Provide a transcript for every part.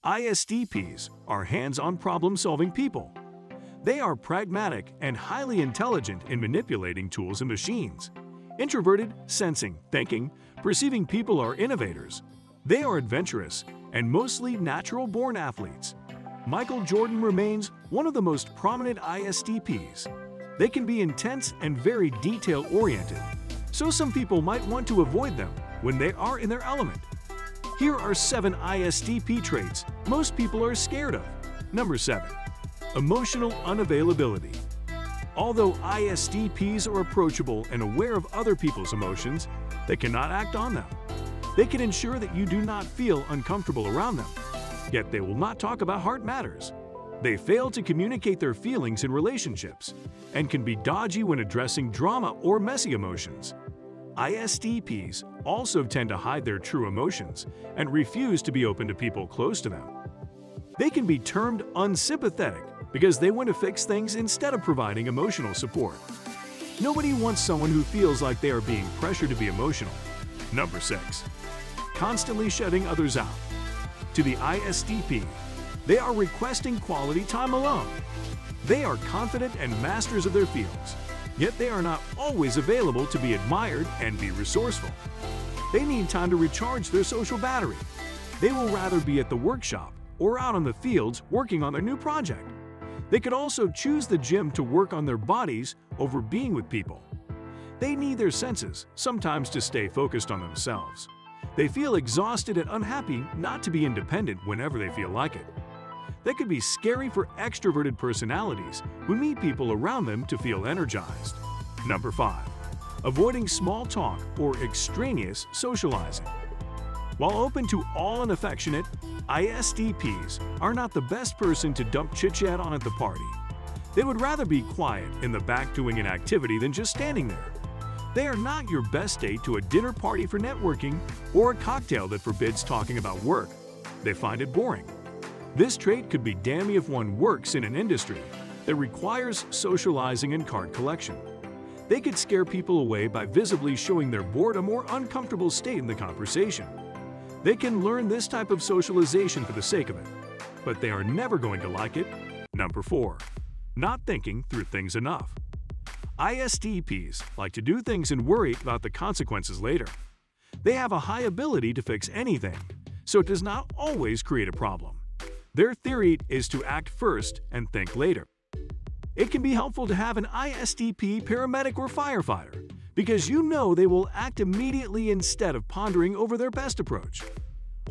ISTPs are hands-on problem-solving people. They are pragmatic and highly intelligent in manipulating tools and machines. Introverted, sensing, thinking, perceiving people are innovators. They are adventurous and mostly natural-born athletes. Michael Jordan remains one of the most prominent ISTPs. They can be intense and very detail-oriented, so some people might want to avoid them when they are in their element. Here are 7 ISTP traits most people are scared of. Number 7. Emotional unavailability. Although ISTPs are approachable and aware of other people's emotions, they cannot act on them. They can ensure that you do not feel uncomfortable around them, yet they will not talk about heart matters. They fail to communicate their feelings in relationships and can be dodgy when addressing drama or messy emotions. ISTPs also tend to hide their true emotions and refuse to be open to people close to them. They can be termed unsympathetic because they want to fix things instead of providing emotional support. Nobody wants someone who feels like they are being pressured to be emotional. Number 6. Constantly shutting others out. To the ISTP, they are requesting quality time alone. They are confident and masters of their fields, yet they are not always available to be admired and be resourceful. They need time to recharge their social battery. They will rather be at the workshop or out on the fields working on their new project. They could also choose the gym to work on their bodies over being with people. They need their senses sometimes to stay focused on themselves. They feel exhausted and unhappy not to be independent whenever they feel like it. That could be scary for extroverted personalities who need people around them to feel energized. Number 5. Avoiding small talk or extraneous socializing. While open to all and affectionate, ISTPs are not the best person to dump chit-chat on at the party. They would rather be quiet in the back doing an activity than just standing there. They are not your best date to a dinner party for networking or a cocktail that forbids talking about work. They find it boring. This trait could be damning if one works in an industry that requires socializing and card collection. They could scare people away by visibly showing their boredom or uncomfortable state in the conversation. They can learn this type of socialization for the sake of it, but they are never going to like it. Number 4. Not thinking through things enough. ISTPs like to do things and worry about the consequences later. They have a high ability to fix anything, so it does not always create a problem. Their theory is to act first and think later. It can be helpful to have an ISTP paramedic or firefighter because you know they will act immediately instead of pondering over their best approach.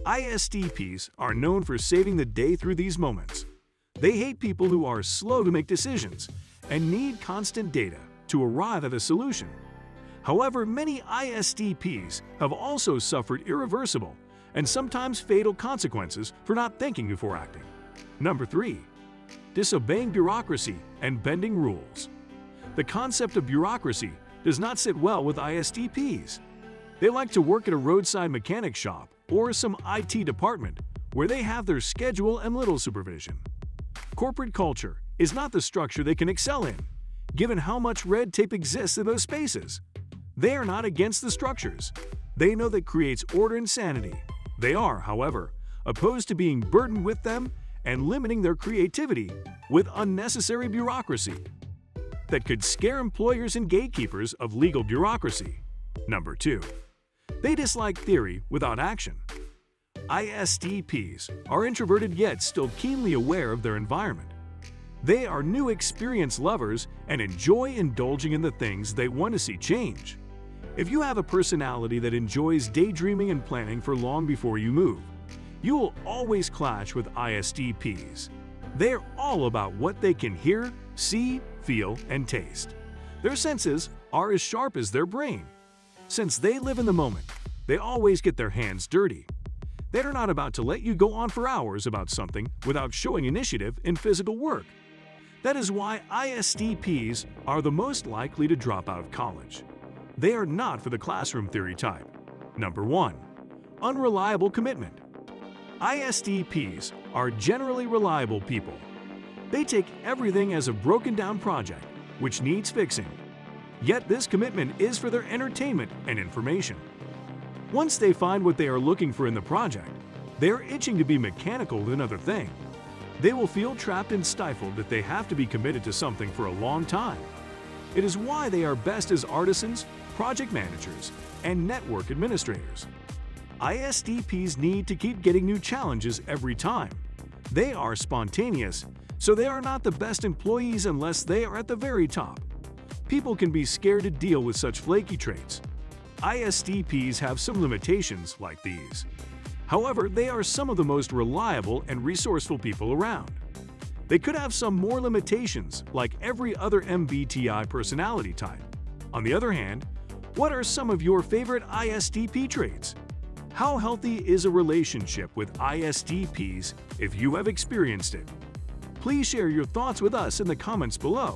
ISTPs are known for saving the day through these moments. They hate people who are slow to make decisions and need constant data to arrive at a solution. However, many ISTPs have also suffered irreversible and sometimes fatal consequences for not thinking before acting. Number 3. Disobeying bureaucracy and bending rules. The concept of bureaucracy does not sit well with ISTPs. They like to work at a roadside mechanic shop or some IT department where they have their schedule and little supervision. Corporate culture is not the structure they can excel in, given how much red tape exists in those spaces. They are not against the structures. They know that creates order and sanity. They are, however, opposed to being burdened with them and limiting their creativity with unnecessary bureaucracy that could scare employers and gatekeepers of legal bureaucracy. Number 2. They dislike theory without action. ISTPs are introverted yet still keenly aware of their environment. They are new experience lovers and enjoy indulging in the things they want to see change. If you have a personality that enjoys daydreaming and planning for long before you move, you will always clash with ISTPs. They're all about what they can hear, see, feel, and taste. Their senses are as sharp as their brain. Since they live in the moment, they always get their hands dirty. They're not about to let you go on for hours about something without showing initiative in physical work. That is why ISTPs are the most likely to drop out of college. They are not for the classroom theory type. Number 1. Unreliable commitment. ISTPs are generally reliable people. They take everything as a broken-down project, which needs fixing. Yet this commitment is for their entertainment and information. Once they find what they are looking for in the project, They're itching to be mechanical in another thing. They will feel trapped and stifled if they have to be committed to something for a long time. It is why they are best as artisans, project managers, and network administrators. ISTPs need to keep getting new challenges every time. They are spontaneous, so they are not the best employees unless they are at the very top. People can be scared to deal with such flaky traits. ISTPs have some limitations like these. However, they are some of the most reliable and resourceful people around. They could have some more limitations, like every other MBTI personality type. On the other hand, what are some of your favorite ISTP traits? How healthy is a relationship with ISTPs if you have experienced it? Please share your thoughts with us in the comments below.